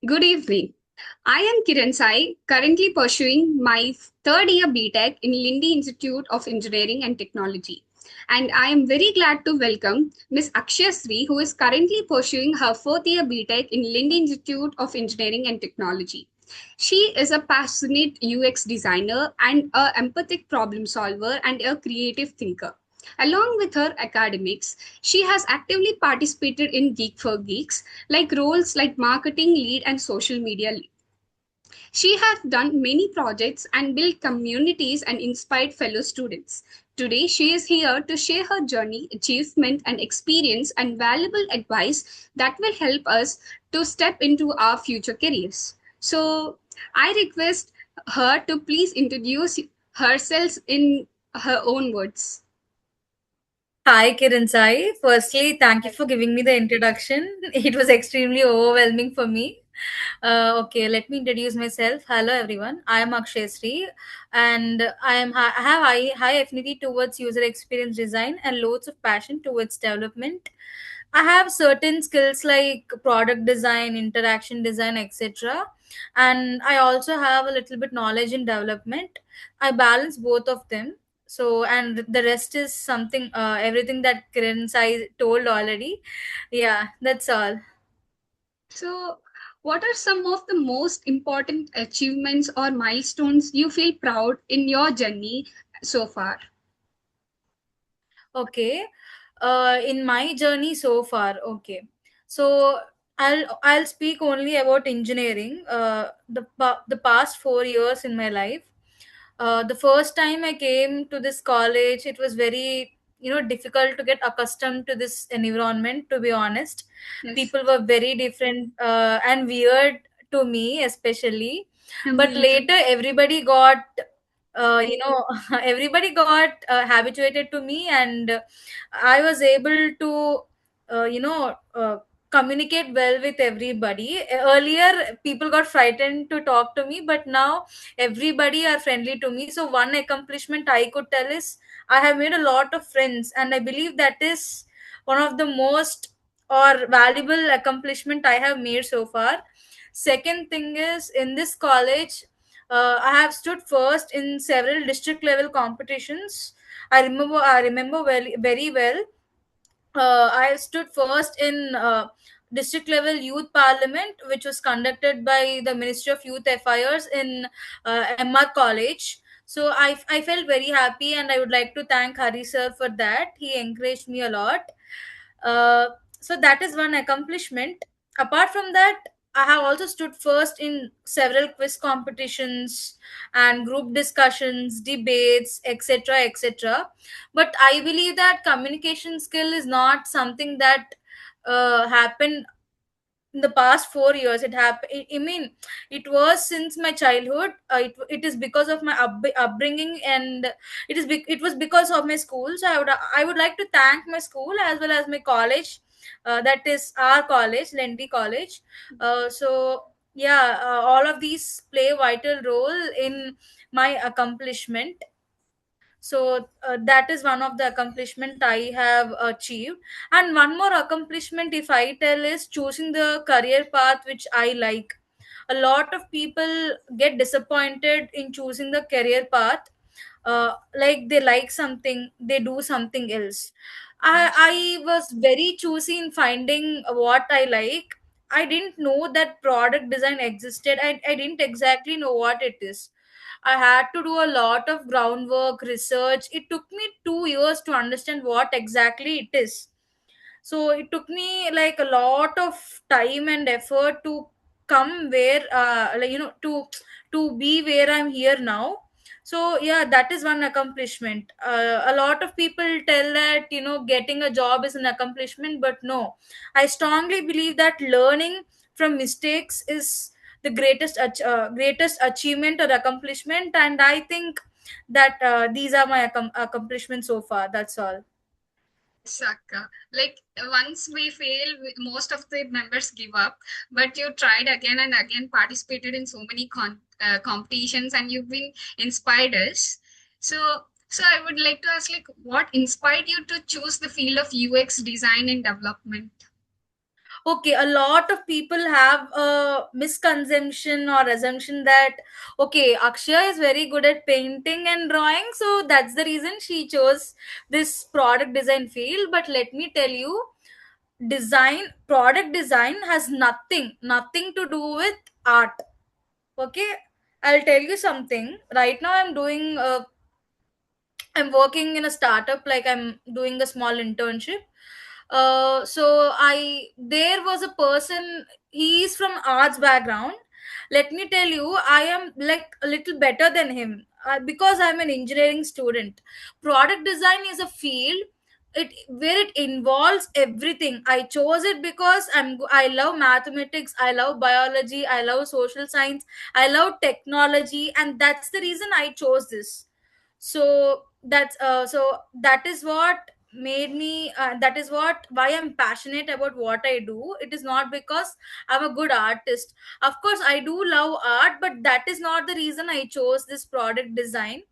Good evening. I am Kiran Sai, currently pursuing my third year BTech in Lindy Institute of Engineering and Technology. And I am very glad to welcome Ms. Akshaya Sri, who is currently pursuing her fourth year BTech in Lindy Institute of Engineering and Technology. She is a passionate UX designer and a empathic problem solver and a creative thinker. Along with her academics, she has actively participated in Geek for Geeks, like roles like marketing lead and social media lead. She has done many projects and built communities and inspired fellow students. Today, she is here to share her journey, achievement, and experience and valuable advice that will help us to step into our future careers. So, I request her to please introduce herself in her own words. Hi, Kiran Sai. Firstly, thank you for giving me the introduction. It was extremely overwhelming for me. Okay, let me introduce myself. Hello, everyone. I am Akshay Sri, and I have high affinity towards user experience design and loads of passion towards development. I have certain skills like product design, interaction design, etc. And I also have a little bit knowledge in development. I balance both of them. So, and the rest is something, everything that Kiran Sai told already. Yeah, that's all. So, what are some of the most important achievements or milestones you feel proud in your journey so far? Okay. In my journey so far, okay. So I'll speak only about engineering. The past 4 years in my life. The first time I came to this college, it was very difficult to get accustomed to this environment. To be honest, Yes, people were very different and weird to me, especially. But me too. later, everybody got everybody got habituated to me, and I was able to communicate well with everybody. Earlier people got frightened to talk to me, but now everybody are friendly to me. So one accomplishment I could tell is I have made a lot of friends, and I believe that is one of the most or valuable accomplishment I have made so far. Second thing is, in this college, I have stood first in several district level competitions. I remember very well. I stood first in district level youth parliament, which was conducted by the Ministry of Youth Affairs in MR College. So I felt very happy, and I would like to thank Hari sir for that. He encouraged me a lot. Uh, so that is one accomplishment. Apart from that, I have also stood first in several quiz competitions and group discussions, debates, etc., etc. But I believe that communication skill is not something that happened in the past 4 years. It happened, I mean, it was since my childhood. It is because of my upbringing, and it was because of my school. So I would like to thank my school as well as my college, that is our college, Lendi College. So yeah, all of these play a vital role in my accomplishment. So that is one of the accomplishment I have achieved. And one more accomplishment, if I tell, is choosing the career path which I like. A lot of people get disappointed in choosing the career path. Like they like something, they do something else. I was very choosy in finding what I like. I didn't know that product design existed. I didn't exactly know what it is. I had to do a lot of groundwork, research. It took me 2 years to understand what exactly it is. So it took me like a lot of time and effort to come where, to be where I'm here now. So yeah, that is one accomplishment. A lot of people tell that getting a job is an accomplishment, but no, I strongly believe that learning from mistakes is the greatest achievement or accomplishment. And I think that these are my accomplishments so far. That's all. Saka. Like once we fail, most of the members give up. But you tried again and again, participated in so many competitions, and you've been inspired us. So I would like to ask, like, what inspired you to choose the field of UX design and development? okay, a lot of people have a misconception or assumption that okay, Akshaya is very good at painting and drawing, so that's the reason she chose this product design field. But let me tell you, product design has nothing to do with art. Okay, I'll tell you something. Right now I'm working in a startup, like I'm doing a small internship. So I there was a person, he is from arts background. Let me tell you, I am like a little better than him, because I'm an engineering student. Product design is a field where it involves everything. I chose it because I love mathematics, I love biology, I love social science, I love technology, and that's the reason I chose this. So that is what made me that is what why I'm passionate about what I do. It is not because I'm a good artist. Of course I do love art, but that is not the reason I chose this product design.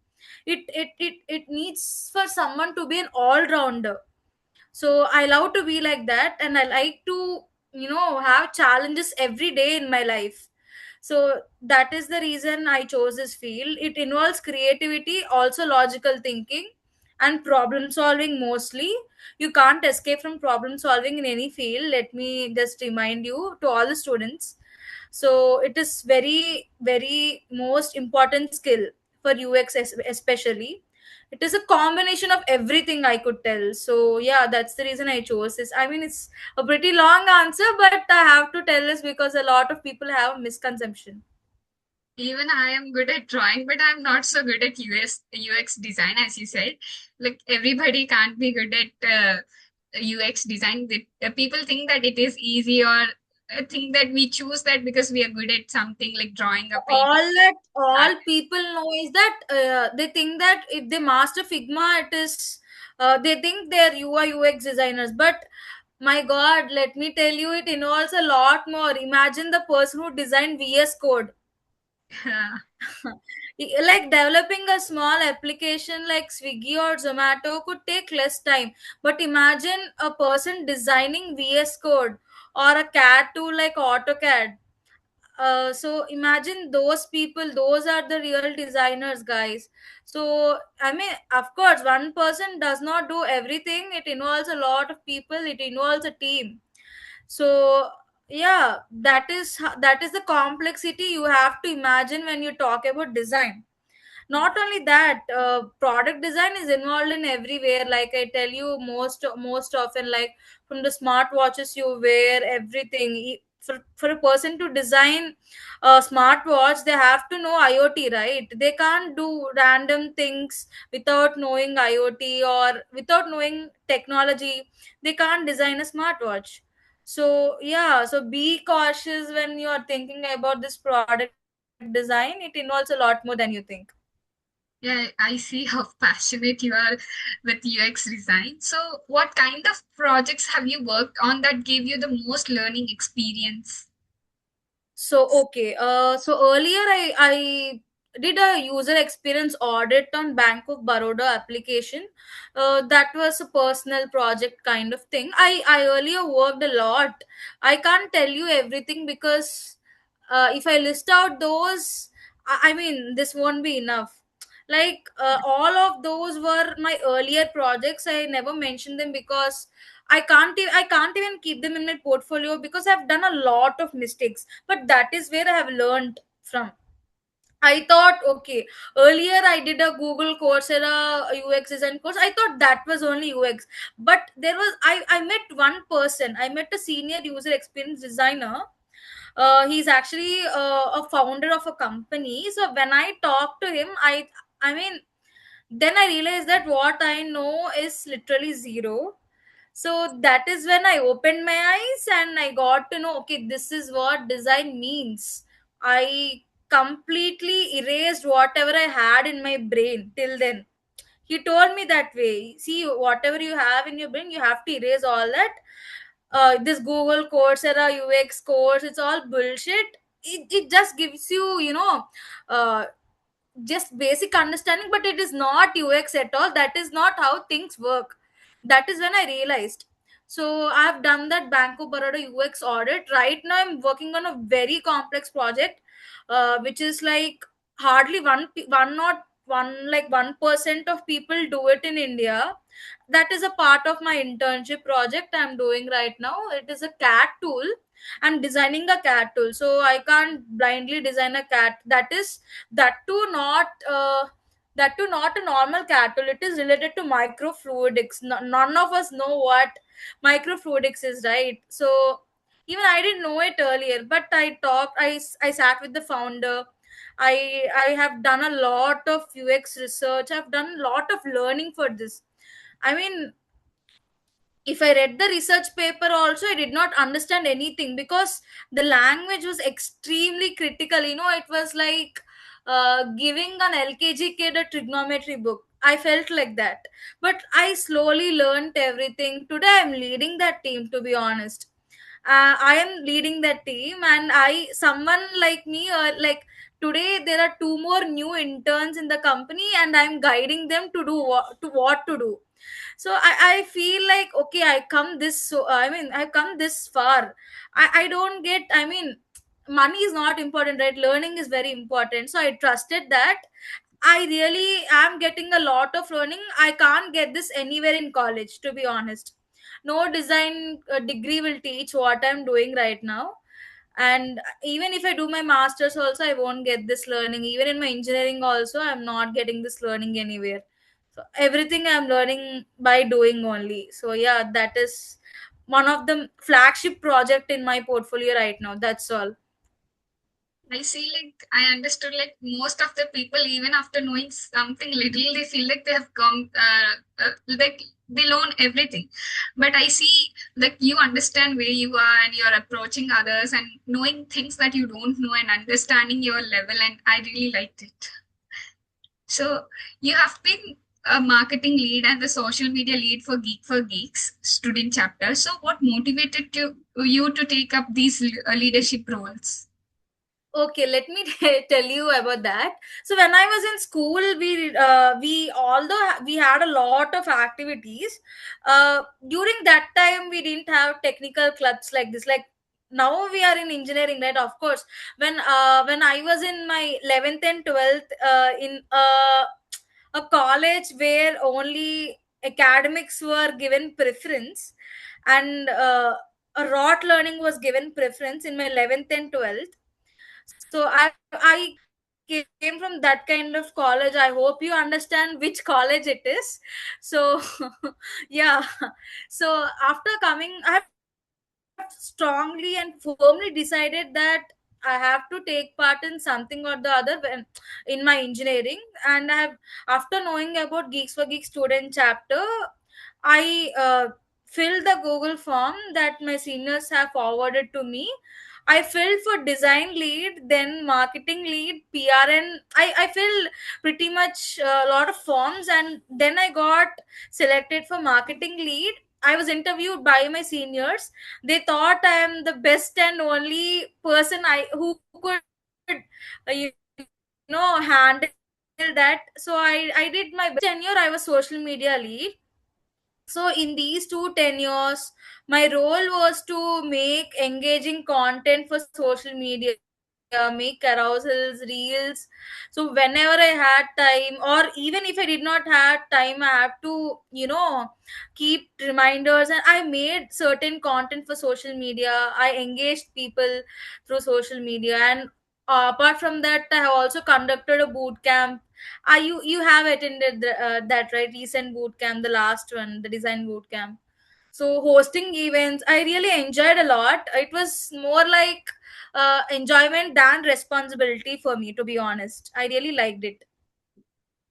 It needs for someone to be an all-rounder. So I love to be like that, and I like to have challenges every day in my life. So that is the reason I chose this field. It involves creativity, also logical thinking, and problem solving mostly. You can't escape from problem solving in any field. Let me just remind you to all the students. So it is very very most important skill for UX especially. It is a combination of everything, I could tell. So yeah, that's the reason I chose this. I mean, it's a pretty long answer, but I have to tell this because a lot of people have a misconception. Even I am good at drawing, but I'm not so good at UX design, as you said. Like everybody can't be good at UX design. People think that it is easy, or think that we choose that because we are good at something like drawing or painting. All people know is that they think that if they master Figma, it is they think they're UI UX designers. But my God, let me tell you, it involves a lot more. Imagine the person who designed VS Code. Like developing a small application like Swiggy or Zomato could take less time, but imagine a person designing VS Code or a CAD tool like AutoCAD. So imagine those people, those are the real designers, guys. So I mean, of course one person does not do everything. It involves a lot of people, it involves a team. So yeah, that is the complexity you have to imagine when you talk about design. Not only that, product design is involved in everywhere. Like I tell you, most often, like from the smartwatches you wear, everything. For a person to design a smartwatch, they have to know IoT, right? They can't do random things without knowing IoT or without knowing technology. They can't design a smartwatch. So yeah, so be cautious when you are thinking about this product design. It involves a lot more than you think. Yeah, I see how passionate you are with UX design. So, what kind of projects have you worked on that gave you the most learning experience? So earlier I did a user experience audit on Bank of Baroda application. That was a personal project kind of thing. I earlier worked a lot. I can't tell you everything because if I list out those, I mean this won't be enough. Like all of those were my earlier projects. I never mentioned them because I can't even keep them in my portfolio because I've done a lot of mistakes. But that is where I have learned from. I thought, okay, earlier I did a Google Coursera UX design course. I thought that was only UX. But I met one person. I met a senior user experience designer. He's actually a founder of a company. So when I talked to him, I mean, then I realized that what I know is literally zero. So that is when I opened my eyes and I got to know, okay, this is what design means. I completely erased whatever I had in my brain till then. He told me that way. See, whatever you have in your brain, you have to erase all that. This Google Coursera UX course, it's all bullshit. It just gives you, uh, just basic understanding, but it is not UX at all. That is not how things work. That is when I realized. So I've done that Bank of Baroda UX audit. Right now I'm working on a very complex project, which is like hardly one not one like 1% of people do it in India. That is a part of my internship project I'm doing right now. It is a cat tool. I'm designing a cat tool, so I can't blindly design a cat. That too not a normal cat tool. It is related to microfluidics. None of us know what microfluidics is, right? So even I didn't know it earlier, but I sat with the founder. I have done a lot of UX research. I've done a lot of learning for this. I mean, if I read the research paper also, I did not understand anything because the language was extremely critical. It was like giving an LKG kid a trigonometry book. I felt like that. But I slowly learned everything. Today I'm leading that team, to be honest. I am leading that team, and someone like me, like today there are two more new interns in the company, and I'm guiding them to do what to do. So I feel like, okay, I've come this far. I don't get, money is not important, right? Learning is very important, so I trusted that. I really am getting a lot of learning. I can't get this anywhere in college, to be honest. No design degree will teach what I'm doing right now. And even if I do my masters also, I won't get this learning. Even in my engineering also, I'm not getting this learning anywhere. So everything I'm learning by doing only. So yeah, that is one of the flagship project in my portfolio right now. That's all. I see, like, I understood, like, most of the people, even after knowing something little, they feel like they have come, like, they learn everything. But I see, like, you understand where you are and you're approaching others and knowing things that you don't know and understanding your level. And I really liked it. So, you have been a marketing lead and the social media lead for Geek for Geeks student chapter. So, what motivated you to take up these leadership roles? Okay, let me tell you about that. So when I was in school, we although we had a lot of activities, during that time we didn't have technical clubs like this. Like now we are in engineering, right? Of course, when I was in my 11th and 12th, in a college where only academics were given preference, and a rote learning was given preference in my 11th and 12th. So I came from that kind of college. I hope you understand which college it is. So yeah. So after coming, I have strongly and firmly decided that I have to take part in something or the other in my engineering. And I have, after knowing about Geeks for Geeks student chapter, I filled the Google form that my seniors have forwarded to me. I filled for design lead, then marketing lead, PRN. I filled pretty much a lot of forms, and then I got selected for marketing lead. I was interviewed by my seniors. They thought I am the best and only person I who could you handle that. So I did my best. Tenure I was social media lead. So in these two tenures, my role was to make engaging content for social media, make carousels, reels. So whenever I had time, or even if I did not have time, I have to, keep reminders. And I made certain content for social media. I engaged people through social media. And apart from that, I have also conducted a boot camp. You have attended that, right? Recent boot camp, the last one, the design boot camp. So hosting events, I really enjoyed a lot. It was more like enjoyment than responsibility for me, to be honest. I really liked it.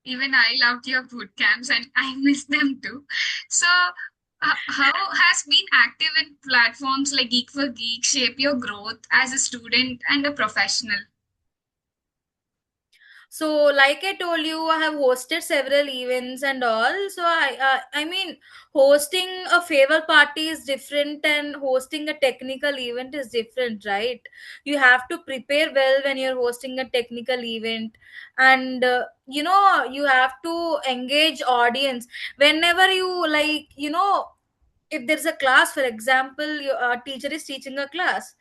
Even I loved your boot camps and I miss them too. So, how has being active in platforms like Geek for Geek shape your growth as a student and a professional? So like I told you, I have hosted several events and all. So I mean, hosting a favor party is different and hosting a technical event is different, right? You have to prepare well when you're hosting a technical event. And you have to engage audience whenever you, like, if there's a class, for example, your teacher is teaching a class,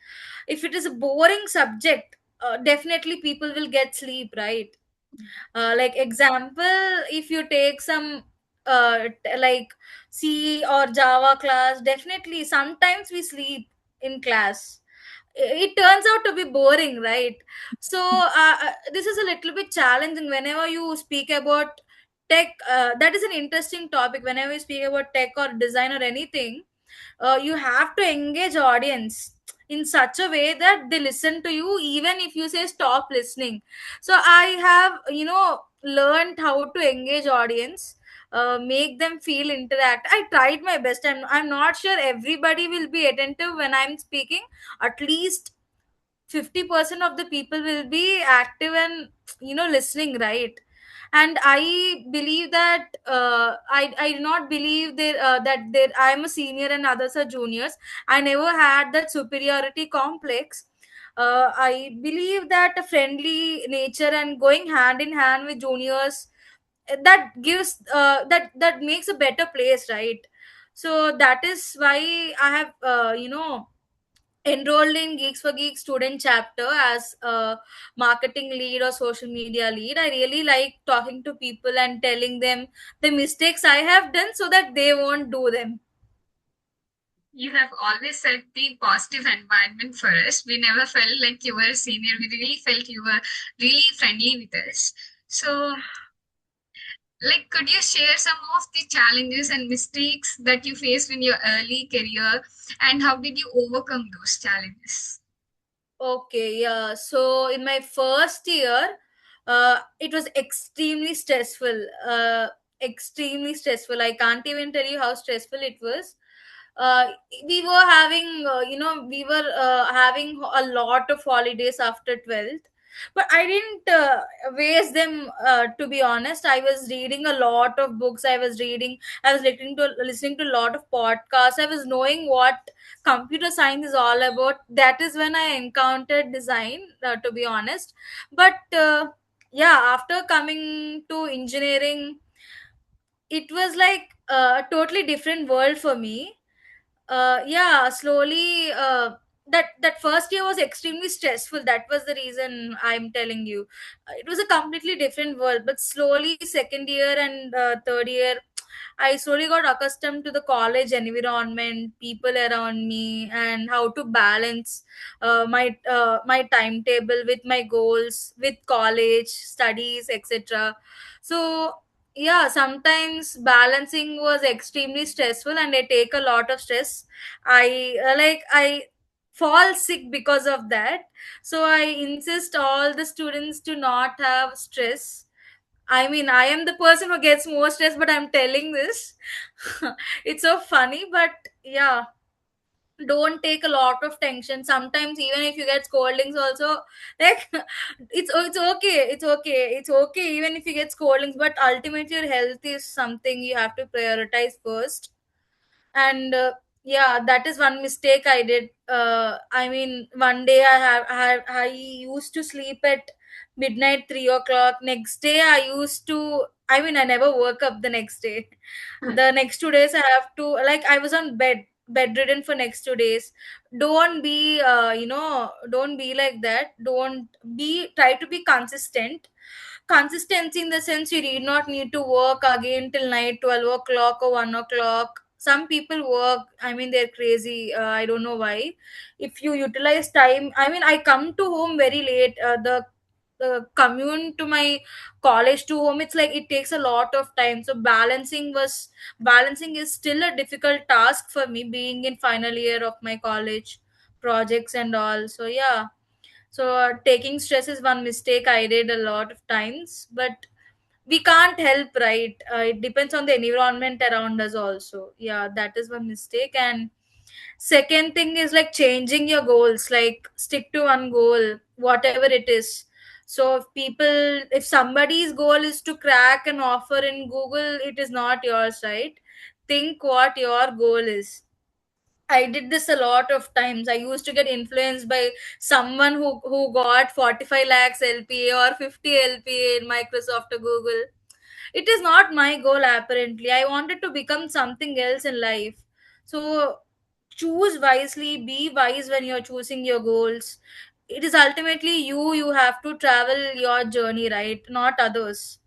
if it is a boring subject, definitely people will get sleep, right? Like example, if you take some like C or Java class, definitely sometimes we sleep in class. It turns out to be boring, right? So this is a little bit challenging whenever you speak about tech. That is an interesting topic. Whenever you speak about tech or design or anything, you have to engage audience in such a way that they listen to you even if you say stop listening. So I have, learned how to engage audience, make them feel interact. I tried my best. I'm not sure everybody will be attentive when I'm speaking. At least 50% of the people will be active and listening, right? And I believe that I do not believe that I'm a senior and others are juniors. I never had that superiority complex. I believe that a friendly nature and going hand in hand with juniors, that gives that makes a better place, right? So that is why I have enrolled in Geeks for Geeks student chapter as a marketing lead or social media lead. I really like talking to people and telling them the mistakes I have done so that they won't do them. You have always set the positive environment for us. We never felt like you were a senior. We really felt you were really friendly with us. So, like, could you share some of the challenges and mistakes that you faced in your early career, and how did you overcome those challenges? Okay, yeah. So in my first year, it was extremely stressful. Extremely stressful. I can't even tell you how stressful it was. uh, we were having having a lot of holidays after 12th, but I didn't waste them. To be honest, I was reading a lot of books. I was listening to a lot of podcasts. I was knowing what computer science is all about. That is when I encountered design, to be honest. But yeah, after coming to engineering, it was like a totally different world for me. Yeah, slowly, that first year was extremely stressful. That was the reason I'm telling you. It was a completely different world, but slowly second year and third year, I slowly got accustomed to the college environment, people around me, and how to balance my timetable with my goals, with college studies, etc. So yeah, sometimes balancing was extremely stressful, and I take a lot of stress. I fall sick because of that. So I insist all the students to not have stress. I mean, I am the person who gets more stress, but I'm telling this. It's so funny, but yeah, don't take a lot of tension. Sometimes, even if you get scoldings, also, like, it's okay, it's okay, even if you get scoldings. But ultimately, your health is something you have to prioritize first. And yeah, that is one mistake I did. I mean, one day I used to sleep at midnight, 3 o'clock. Next day I used to, I mean, I never woke up the next day. The next 2 days I have to, like, I was on bedridden for next 2 days. Don't be don't be like that. Don't be, try to be consistent. Consistency in the sense you did not need to work again till night 12 o'clock or 1 o'clock. Some people work, I mean, they're crazy. I don't know why. If you utilize time, I mean, I come to home very late. The commute to my college to home, it's like it takes a lot of time. So balancing is still a difficult task for me, being in final year of my college projects and all. So yeah, so taking stress is one mistake I did a lot of times, but we can't help, right? It depends on the environment around us also. Yeah, that is one mistake. And second thing is like changing your goals, like stick to one goal, whatever it is. So if somebody's goal is to crack an offer in Google, it is not yours, right? Think what your goal is. I did this a lot of times. I used to get influenced by someone who got 45 lakhs LPA or 50 LPA in Microsoft or Google. It is not my goal apparently. I wanted to become something else in life. So choose wisely, be wise when you're choosing your goals. It is ultimately you have to travel your journey, right? Not others.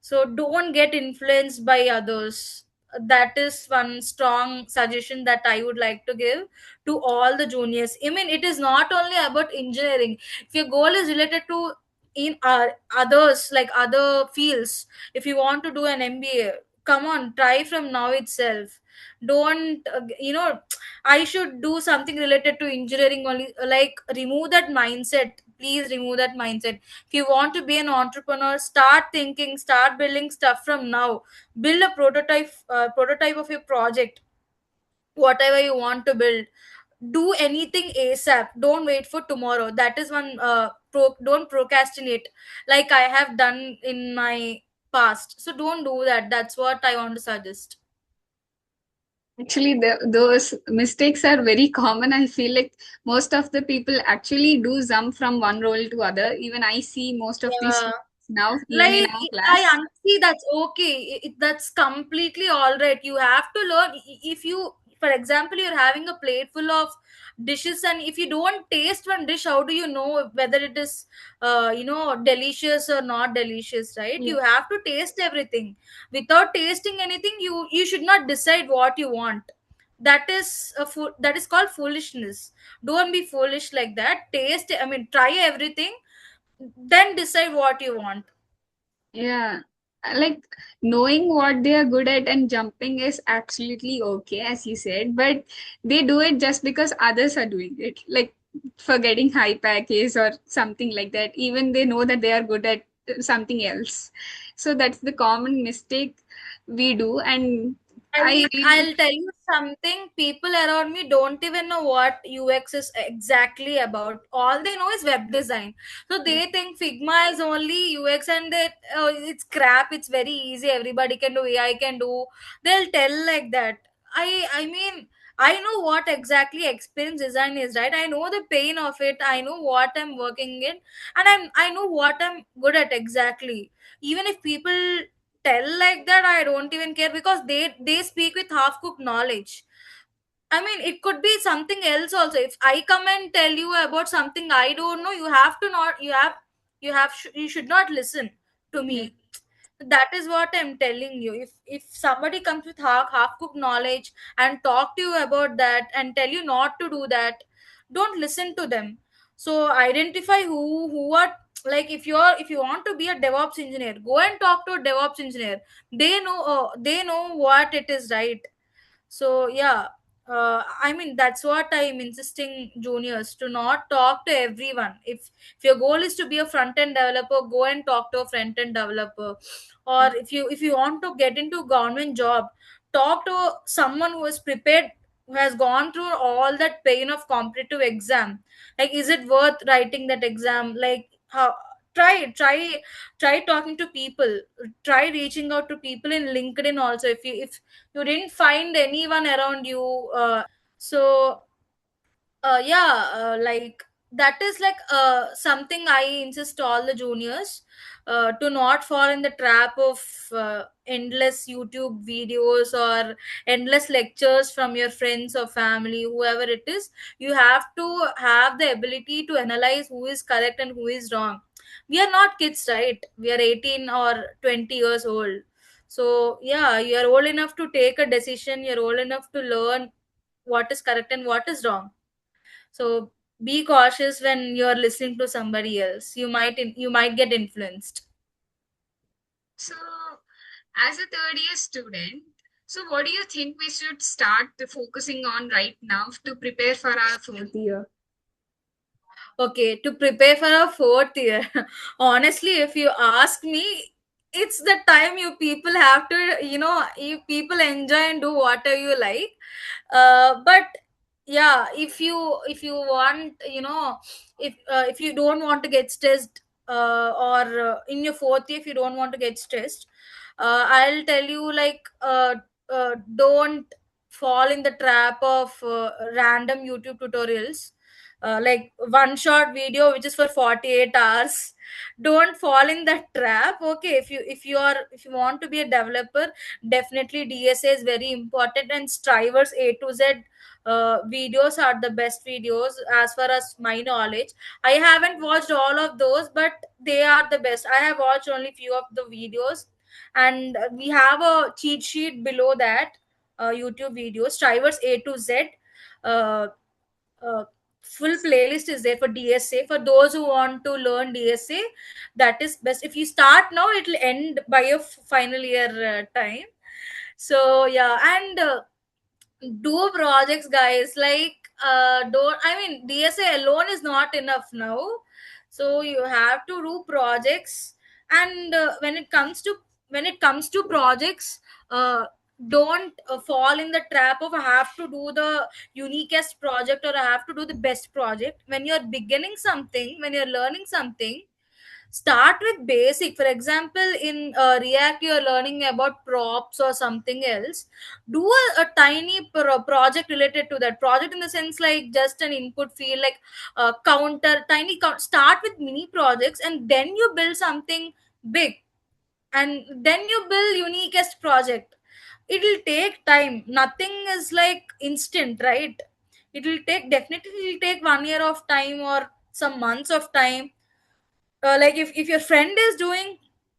So don't get influenced by others. That is one strong suggestion that I would like to give to all the juniors. I mean, it is not only about engineering. If your goal is related to in others, like other fields, if you want to do an MBA, come on, try from now itself. Don't I should do something related to engineering only. Like, remove that mindset. Please remove that mindset. If you want to be an entrepreneur, start thinking, start building stuff from now. Build a prototype of your project, whatever you want to build. Do anything ASAP. Don't wait for tomorrow. That is one. Don't procrastinate like I have done in my past. So don't do that. That's what I want to suggest. Actually, those mistakes are very common. I feel like most of the people actually do jump from one role to other. Even I see most of these Yeah. students now, even in Like, our I class. see, that's okay. That's completely all right. You have to learn. If you, for example, you're having a plate full of dishes, and if you don't taste one dish, how do you know whether it is delicious or not delicious, right? Yeah. You have to taste everything. Without tasting anything, you should not decide what you want. That is that is called foolishness. Don't be foolish like that. Taste, I mean, try everything, then decide what you want. Yeah, like knowing what they are good at and jumping is absolutely okay, as you said, but they do it just because others are doing it, like for getting high package or something like that. Even they know that they are good at something else. So that's the common mistake we do, and I really, I'll tell you something. People around me don't even know what UX is exactly about. All they know is web design. So they think Figma is only UX, and that it's crap. It's very easy. Everybody can do. AI can do. They'll tell like that. I mean, I know what exactly experience design is, right? I know the pain of it. I know what I'm working in, and I know what I'm good at exactly. Even if people tell like that, I don't even care, because they speak with half cooked knowledge. I mean, it could be something else also. If I come and tell you about something I don't know, you have to not you should not listen to yeah. me. That is what I'm telling you. If somebody comes with half cooked knowledge and talk to you about that and tell you not to do that, don't listen to them. So identify who are, like, if you want to be a DevOps engineer, go and talk to a DevOps engineer. They know what it is, right? So yeah, I mean, that's what I'm insisting juniors to not talk to everyone. If your goal is to be a front end developer, go and talk to a front end developer. Or if you want to get into government job, talk to someone who is prepared, who has gone through all that pain of competitive exam. Like, is it worth writing that exam? Like, how, try talking to people. Try reaching out to people in LinkedIn also. If you didn't find anyone around you, so yeah, like, that is like something I insist all the juniors to not fall in the trap of endless YouTube videos or endless lectures from your friends or family, whoever it is. You have to have the ability to analyze who is correct and who is wrong. We are not kids, right? We are 18 or 20 years old. So yeah, you are old enough to take a decision. You're old enough to learn what is correct and what is wrong. So be cautious when you're listening to somebody else. You might get influenced. So, as a third year student, so what do you think we should start focusing on right now to prepare for our fourth year? Okay, to prepare for a fourth year, honestly, if you ask me, it's the time you people have to, you people enjoy and do whatever you like. But yeah, if you want, if you don't want to get stressed, or in your fourth year, if you don't want to get stressed, I'll tell you, like, don't fall in the trap of random YouTube tutorials. like one shot video which is for 48 hours. Don't fall in that trap. Okay, if you want to be a developer, definitely DSA is very important, and Strivers A to Z videos are the best videos as far as my knowledge. I haven't watched all of those, but they are the best. I have watched only few of the videos, and we have a cheat sheet below that YouTube videos. Strivers A to Z. Uh, uh, Full playlist is there for DSA. For those who want to learn DSA, that is best. If you start now, it'll end by your final year time. So yeah, and do projects, guys. Like don't I mean DSA alone is not enough now, so you have to do projects. And when it comes to projects, uh, don't fall in the trap of I have to do the uniquest project or I have to do the best project. When you're beginning something, when you're learning something, start with basic. For example, in React you're learning about props or something else. Do a tiny project related to that project, in the sense like just an input field, like counter, tiny count. Start with mini projects and then you build something big, and then you build uniquest project. It will take time. Nothing is like instant, right? It will take, definitely it will take 1 year of time or some months of time. Like if your friend is doing,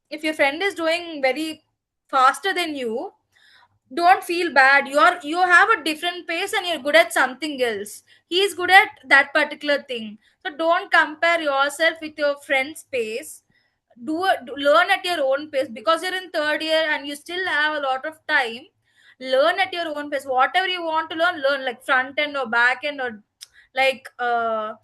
if your friend is doing very faster than you, don't feel bad. You have a different pace and you're good at something else. He is good at that particular thing, so don't compare yourself with your friend's pace. Learn at your own pace, because you're in third year and you still have a lot of time. Learn at your own pace. Whatever you want to learn, like front end or back end, or like cloud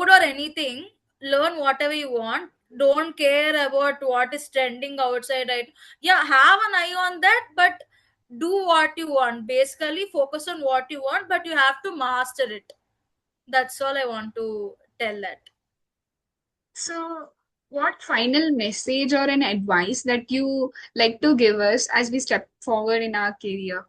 or anything. Learn whatever you want. Don't care about what is trending outside, right? Yeah, have an eye on that, but do what you want. Basically focus on what you want, but you have to master it. That's all I want to tell that. So, what final message or an advice that you like to give us as we step forward in our career?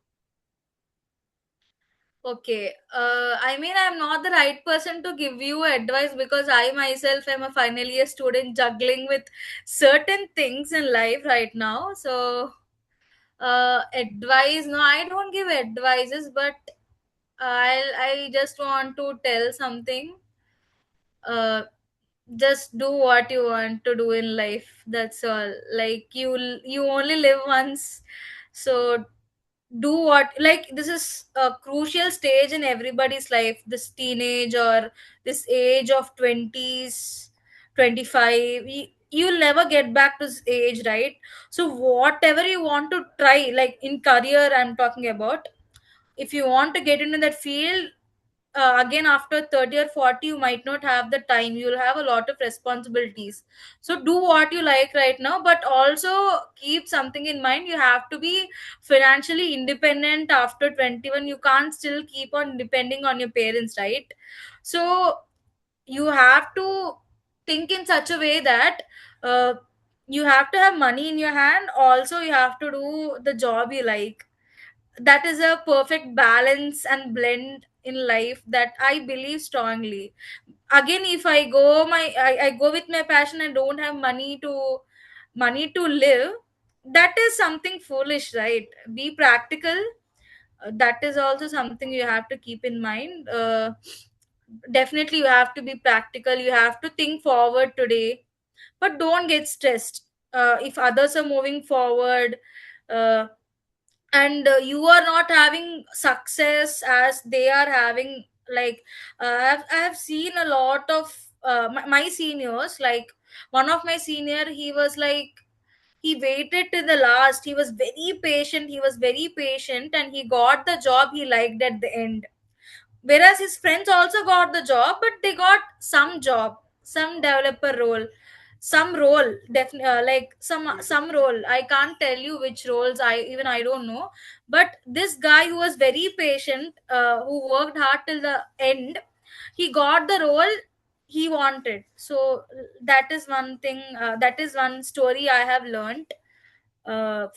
Okay. I mean, I'm not the right person to give you advice, because I myself am a final year student juggling with certain things in life right now. So, advice, no, I don't give advices, but I just want to tell something. Uh, just do what you want to do in life. That's all. Like you only live once, so do what, like this is a crucial stage in everybody's life, this teenage or this age of 20s, 25. You'll never get back to this age, right? So whatever you want to try, like in career I'm talking about, if you want to get into that field, again after 30 or 40 you might not have the time. You'll have a lot of responsibilities. So do what you like right now, but also keep something in mind. You have to be financially independent after 21. You can't still keep on depending on your parents, right? So you have to think in such a way that uh, you have to have money in your hand, also you have to do the job you like. That is a perfect balance and blend in life that I believe strongly. Again, if I go with my passion and don't have money to live, that is something foolish, right? Be practical. That is also something you have to keep in mind. Definitely you have to be practical. You have to think forward today, but don't get stressed if others are moving forward, uh, and you are not having success as they are having. Like I've seen a lot of my seniors. Like one of my senior, he was like, he waited to the last. He was very patient. He was very patient, and he got the job he liked at the end. Whereas his friends also got the job, but they got some job, some developer role, some role, definitely like some role. I can't tell you which roles. I don't know. But this guy who was very patient, who worked hard till the end, he got the role he wanted. So that is one thing. That is one story I have learned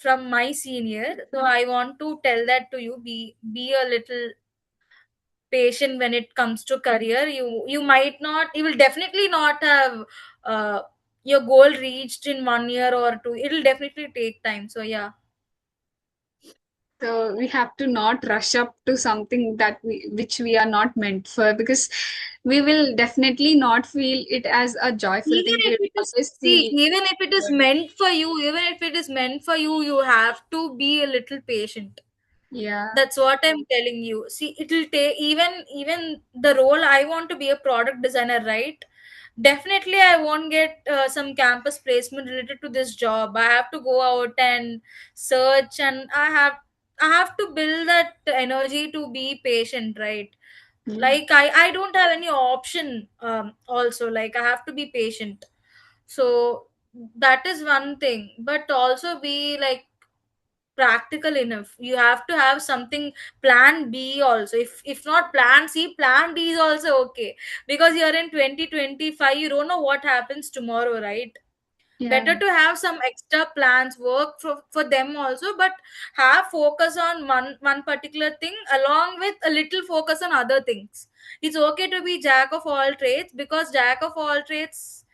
from my senior. So I want to tell that to you. Be a little patient when it comes to career. You might not, you will definitely not have uh, your goal reached in 1 year or two. It'll definitely take time. So yeah. So we have to not rush up to something that which we are not meant for, because we will definitely not feel it as a joyful Even thing. if We'll it is, always see, feel even if it is burdened. meant for you, even if it is meant for you, you have to be a little patient. Yeah. That's what I'm telling you. See, it'll take, even the role I want to be a product designer, right? Definitely I won't get some campus placement related to this job. I have to go out and search, and I have to build that energy to be patient, right? Yeah. Like I don't have any option. Also, like, I have to be patient. So that is one thing, but also be like practical enough. You have to have something, plan B also. If not plan C, plan D is also okay, because you're in 2025, you don't know what happens tomorrow, right? Yeah. Better to have some extra plans, work for them also, but have focus on one particular thing along with a little focus on other things. It's okay to be jack of all trades, because jack of all trades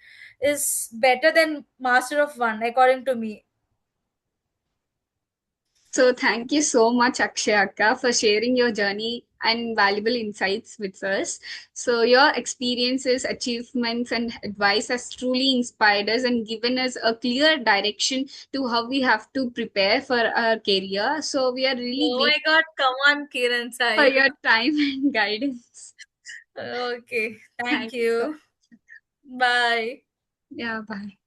is better than master of one, according to me. So thank you so much, Akshayaka, for sharing your journey and valuable insights with us. So your experiences, achievements, and advice has truly inspired us and given us a clear direction to how we have to prepare for our career. So we are really Oh my grateful god, come on, Kiran for Sai. your time and guidance. Okay, thank Thank you so you. much. Bye. Yeah, bye.